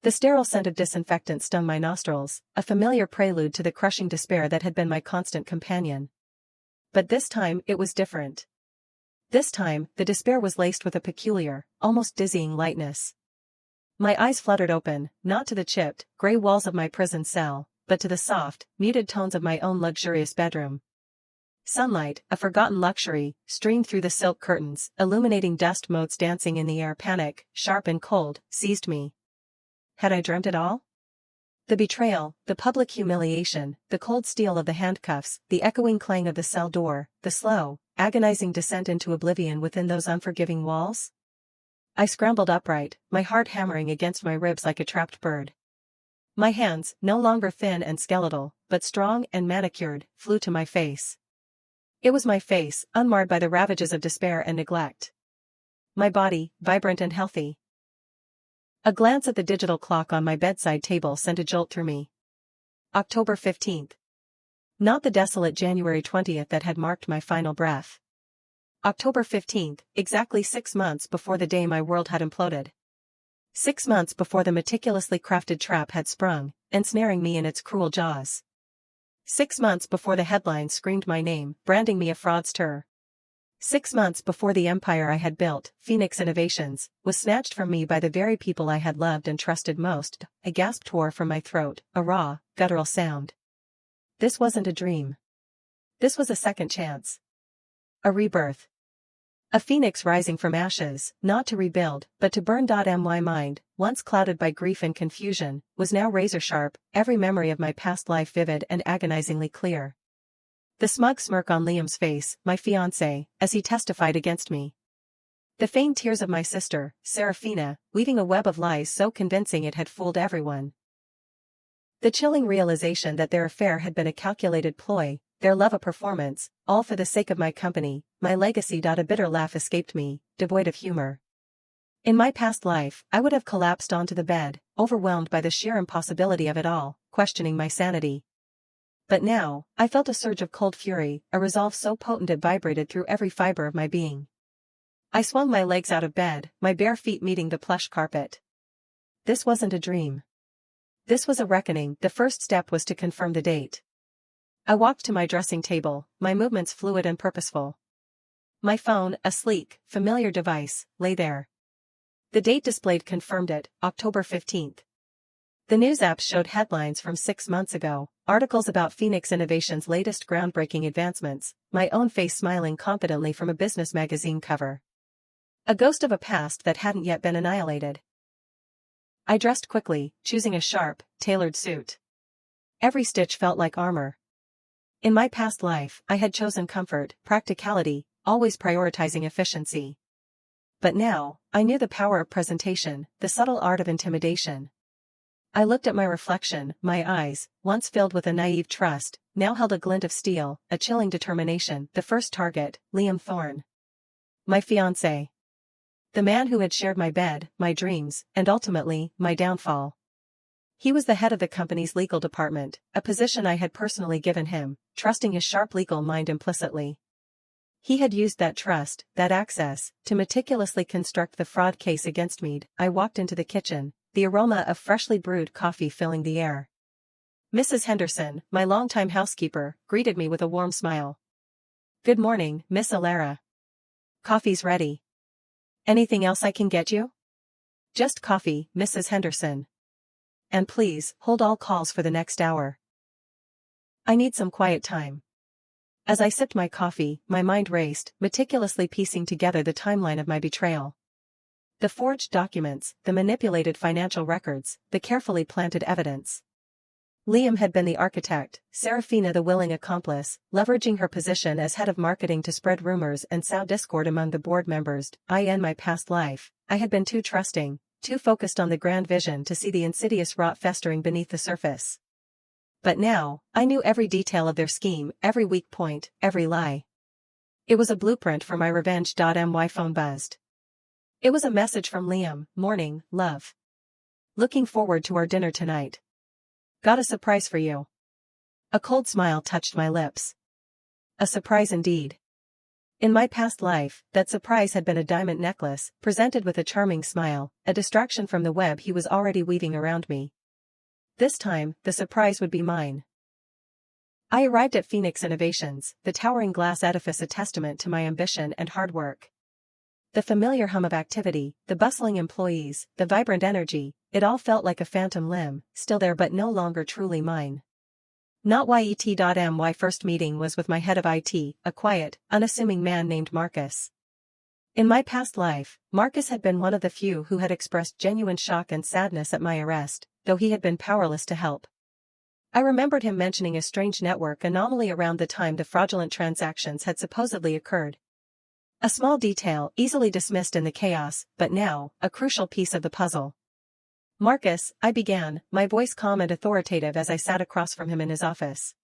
The sterile scent of disinfectant stung my nostrils, a familiar prelude to the crushing despair that had been my constant companion. But this time it was different. This time, the despair was laced with a peculiar, almost dizzying lightness. My eyes fluttered open, not to the chipped, gray walls of my prison cell, but to the soft, muted tones of my own luxurious bedroom. Sunlight, a forgotten luxury, streamed through the silk curtains, illuminating dust motes dancing in the air. Panic, sharp and cold, seized me. Had I dreamt it all? The betrayal, the public humiliation, the cold steel of the handcuffs, the echoing clang of the cell door, the slow, agonizing descent into oblivion within those unforgiving walls? I scrambled upright, my heart hammering against my ribs like a trapped bird. My hands, no longer thin and skeletal, but strong and manicured, flew to my face. It was my face, unmarred by the ravages of despair and neglect. My body, vibrant and healthy. A glance at the digital clock on my bedside table sent a jolt through me. October 15th. Not the desolate January 20th that had marked my final breath. October 15th, exactly 6 months before the day my world had imploded. 6 months before the meticulously crafted trap had sprung, ensnaring me in its cruel jaws. 6 months before the headlines screamed my name, branding me a fraudster. 6 months before the empire I had built, Phoenix Innovations, was snatched from me by the very people I had loved and trusted most. A gasp tore from my throat, a raw, guttural sound. This wasn't a dream. This was a second chance. A rebirth. A phoenix rising from ashes, not to rebuild, but to burn. My mind, once clouded by grief and confusion, was now razor-sharp, every memory of my past life vivid and agonizingly clear. The smug smirk on Liam's face, my fiancé, as he testified against me. The feigned tears of my sister, Serafina, weaving a web of lies so convincing it had fooled everyone. The chilling realization that their affair had been a calculated ploy, their love a performance, all for the sake of my company, my legacy. A bitter laugh escaped me, devoid of humor. In my past life, I would have collapsed onto the bed, overwhelmed by the sheer impossibility of it all, questioning my sanity. But now, I felt a surge of cold fury, a resolve so potent it vibrated through every fiber of my being. I swung my legs out of bed, my bare feet meeting the plush carpet. This wasn't a dream. This was a reckoning. The first step was to confirm the date. I walked to my dressing table, my movements fluid and purposeful. My phone, a sleek, familiar device, lay there. The date displayed confirmed it, October 15th. The news apps showed headlines from 6 months ago, articles about Phoenix Innovations' latest groundbreaking advancements, my own face smiling confidently from a business magazine cover. A ghost of a past that hadn't yet been annihilated. I dressed quickly, choosing a sharp, tailored suit. Every stitch felt like armor. In my past life, I had chosen comfort, practicality, always prioritizing efficiency. But now, I knew the power of presentation, the subtle art of intimidation. I looked at my reflection, my eyes, once filled with a naive trust, now held a glint of steel, a chilling determination. The first target, Liam Thorne. My fiancé. The man who had shared my bed, my dreams, and ultimately, my downfall. He was the head of the company's legal department, a position I had personally given him, trusting his sharp legal mind implicitly. He had used that trust, that access, to meticulously construct the fraud case against me. I walked into the kitchen, the aroma of freshly brewed coffee filling the air. Mrs. Henderson, my longtime housekeeper, greeted me with a warm smile. "Good morning, Miss Alara. Coffee's ready. Anything else I can get you?" "Just coffee, Mrs. Henderson. And please, hold all calls for the next hour. I need some quiet time." As I sipped my coffee, my mind raced, meticulously piecing together the timeline of my betrayal. The forged documents, the manipulated financial records, the carefully planted evidence. Liam had been the architect, Serafina the willing accomplice, leveraging her position as head of marketing to spread rumors and sow discord among the board members. In my past life, I had been too trusting, too focused on the grand vision to see the insidious rot festering beneath the surface. But now, I knew every detail of their scheme, every weak point, every lie. It was a blueprint for my revenge. My phone buzzed. It was a message from Liam. "Morning, love. Looking forward to our dinner tonight. Got a surprise for you." A cold smile touched my lips. A surprise indeed. In my past life, that surprise had been a diamond necklace, presented with a charming smile, a distraction from the web he was already weaving around me. This time, the surprise would be mine. I arrived at FIANCE Innovations, the towering glass edifice a testament to my ambition and hard work. The familiar hum of activity, the bustling employees, the vibrant energy, it all felt like a phantom limb, still there but no longer truly mine. Not yet.my first meeting was with my head of IT, a quiet, unassuming man named Marcus. In my past life, Marcus had been one of the few who had expressed genuine shock and sadness at my arrest, though he had been powerless to help. I remembered him mentioning a strange network anomaly around the time the fraudulent transactions had supposedly occurred. A small detail, easily dismissed in the chaos, but now, a crucial piece of the puzzle. Marcus, I began, my voice calm and authoritative as I sat across from him in his office.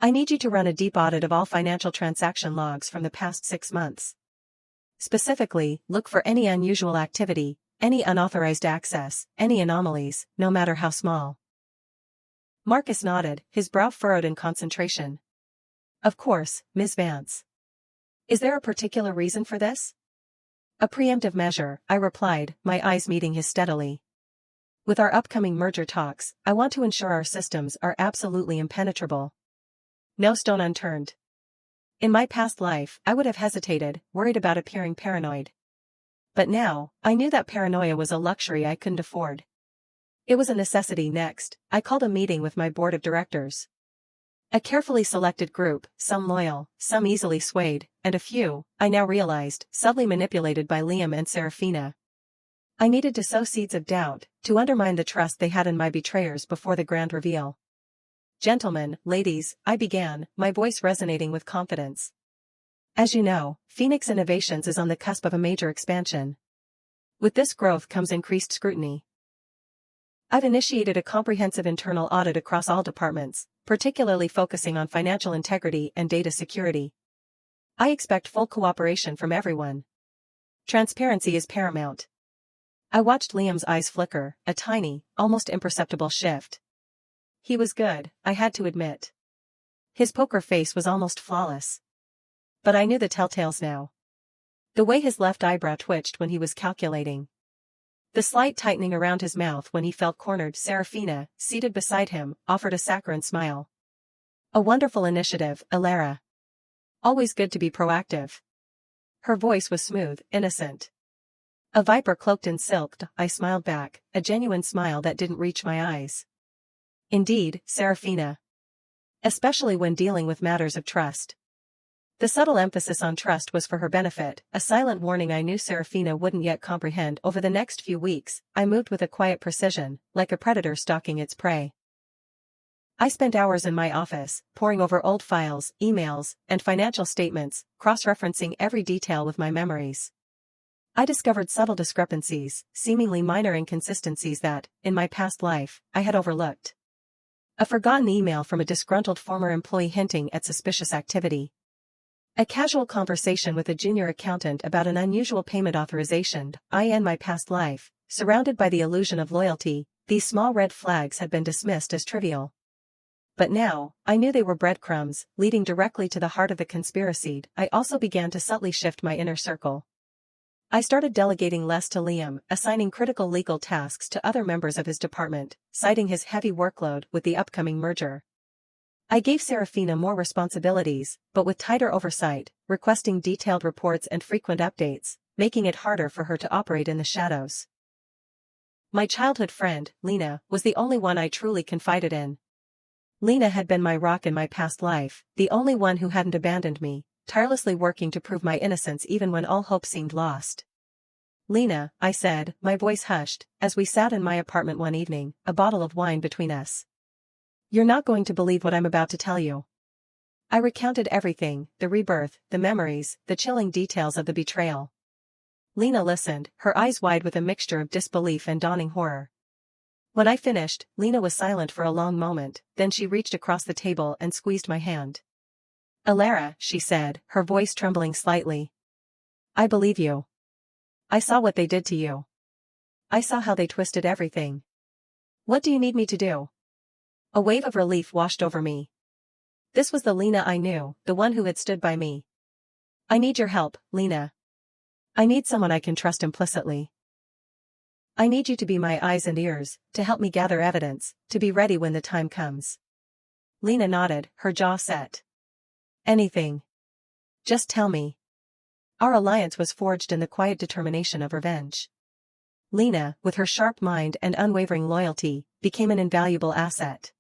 I need you to run a deep audit of all financial transaction logs from the past 6 months. Specifically, look for any unusual activity, any unauthorized access, any anomalies, no matter how small. Marcus nodded, his brow furrowed in concentration. Of course, Ms. Vance. Is there a particular reason for this? A preemptive measure, I replied, my eyes meeting his steadily. With our upcoming merger talks, I want to ensure our systems are absolutely impenetrable. No stone unturned. In my past life, I would have hesitated, worried about appearing paranoid. But now, I knew that paranoia was a luxury I couldn't afford. It was a necessity. Next, I called a meeting with my board of directors. A carefully selected group, some loyal, some easily swayed, and a few, I now realized, subtly manipulated by Liam and Serafina. I needed to sow seeds of doubt, to undermine the trust they had in my betrayers before the grand reveal. Gentlemen, ladies, I began, my voice resonating with confidence. As you know, FIANCE Innovations is on the cusp of a major expansion. With this growth comes increased scrutiny. I've initiated a comprehensive internal audit across all departments, particularly focusing on financial integrity and data security. I expect full cooperation from everyone. Transparency is paramount. I watched Liam's eyes flicker, a tiny, almost imperceptible shift. He was good, I had to admit. His poker face was almost flawless. But I knew the telltales now. The way his left eyebrow twitched when he was calculating. The slight tightening around his mouth when he felt cornered. Serafina, seated beside him, offered a saccharine smile. A wonderful initiative, Alara. Always good to be proactive. Her voice was smooth, innocent. A viper cloaked in silk, I smiled back, a genuine smile that didn't reach my eyes. Indeed, Serafina. Especially when dealing with matters of trust. The subtle emphasis on trust was for her benefit, a silent warning I knew Serafina wouldn't yet comprehend. Over the next few weeks, I moved with a quiet precision, like a predator stalking its prey. I spent hours in my office, poring over old files, emails, and financial statements, cross-referencing every detail with my memories. I discovered subtle discrepancies, seemingly minor inconsistencies that, in my past life, I had overlooked. A forgotten email from a disgruntled former employee hinting at suspicious activity. A casual conversation with a junior accountant about an unusual payment authorization. In my past life, surrounded by the illusion of loyalty, these small red flags had been dismissed as trivial. But now, I knew they were breadcrumbs, leading directly to the heart of the conspiracy. I also began to subtly shift my inner circle. I started delegating less to Liam, assigning critical legal tasks to other members of his department, citing his heavy workload with the upcoming merger. I gave Serafina more responsibilities, but with tighter oversight, requesting detailed reports and frequent updates, making it harder for her to operate in the shadows. My childhood friend, Lena, was the only one I truly confided in. Lena had been my rock in my past life, the only one who hadn't abandoned me, tirelessly working to prove my innocence even when all hope seemed lost. Lena, I said, my voice hushed, as we sat in my apartment one evening, a bottle of wine between us. You're not going to believe what I'm about to tell you. I recounted everything, the rebirth, the memories, the chilling details of the betrayal. Lena listened, her eyes wide with a mixture of disbelief and dawning horror. When I finished, Lena was silent for a long moment, then she reached across the table and squeezed my hand. Alara, she said, her voice trembling slightly. I believe you. I saw what they did to you. I saw how they twisted everything. What do you need me to do? A wave of relief washed over me. This was the Lena I knew, the one who had stood by me. I need your help, Lena. I need someone I can trust implicitly. I need you to be my eyes and ears, to help me gather evidence, to be ready when the time comes. Lena nodded, her jaw set. Anything. Just tell me. Our alliance was forged in the quiet determination of revenge. Lena, with her sharp mind and unwavering loyalty, became an invaluable asset.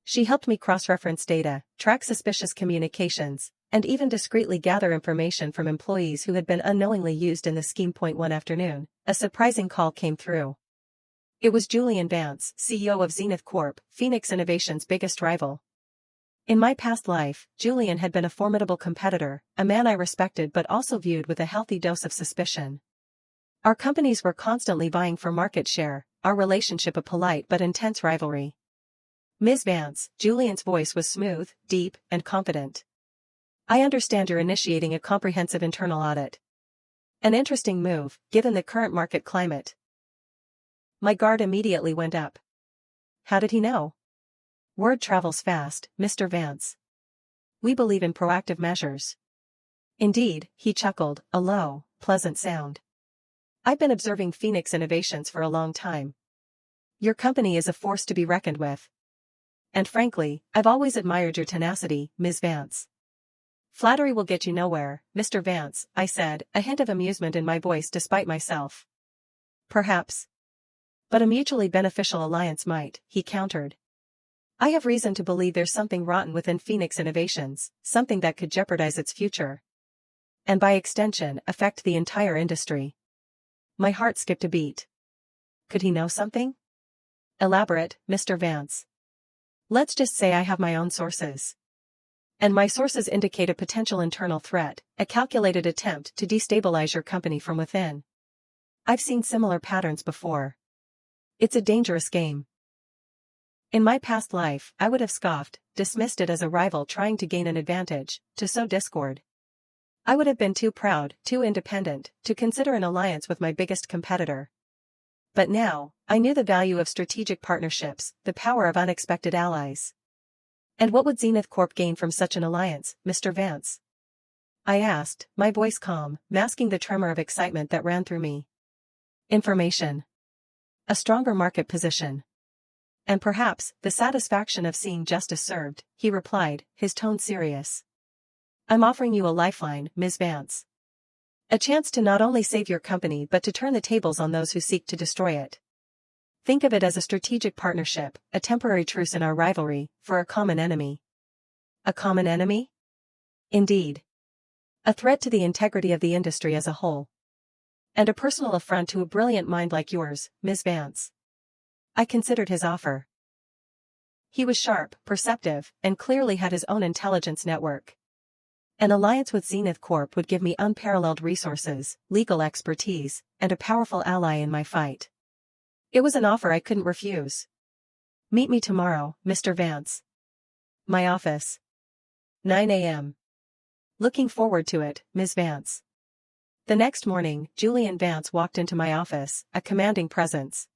She helped me cross-reference data, track suspicious communications, and even discreetly gather information from employees who had been unknowingly used in the scheme. One afternoon, a surprising call came through. It was Julian Vance, CEO of Zenith Corp, Phoenix Innovation's biggest rival. In my past life, Julian had been a formidable competitor, a man I respected but also viewed with a healthy dose of suspicion. Our companies were constantly vying for market share, our relationship a polite but intense rivalry. Ms. Vance, Julian's voice was smooth, deep, and confident. I understand you're initiating a comprehensive internal audit. An interesting move, given the current market climate. My guard immediately went up. How did he know? Word travels fast, Mr. Vance. We believe in proactive measures. Indeed, he chuckled, a low, pleasant sound. I've been observing Phoenix Innovations for a long time. Your company is a force to be reckoned with. And frankly, I've always admired your tenacity, Ms. Vance. Flattery will get you nowhere, Mr. Vance, I said, a hint of amusement in my voice despite myself. Perhaps. But a mutually beneficial alliance might, he countered. I have reason to believe there's something rotten within Phoenix Innovations, something that could jeopardize its future. And by extension, affect the entire industry. My heart skipped a beat. Could he know something? Elaborate, Mr. Vance. Let's just say I have my own sources. And my sources indicate a potential internal threat, a calculated attempt to destabilize your company from within. I've seen similar patterns before. It's a dangerous game. In my past life, I would have scoffed, dismissed it as a rival trying to gain an advantage, to sow discord. I would have been too proud, too independent, to consider an alliance with my biggest competitor. But now, I knew the value of strategic partnerships, the power of unexpected allies. And what would Zenith Corp gain from such an alliance, Mr. Vance? I asked, my voice calm, masking the tremor of excitement that ran through me. Information. A stronger market position. And perhaps, the satisfaction of seeing justice served, he replied, his tone serious. I'm offering you a lifeline, Ms. Vance. A chance to not only save your company but to turn the tables on those who seek to destroy it. Think of it as a strategic partnership, a temporary truce in our rivalry, for a common enemy. A common enemy? Indeed. A threat to the integrity of the industry as a whole. And a personal affront to a brilliant mind like yours, Ms. Vance. I considered his offer. He was sharp, perceptive, and clearly had his own intelligence network. An alliance with Zenith Corp would give me unparalleled resources, legal expertise, and a powerful ally in my fight. It was an offer I couldn't refuse. Meet me tomorrow, Mr. Vance. My office. 9 a.m. Looking forward to it, Ms. Vance. The next morning, Julian Vance walked into my office, a commanding presence.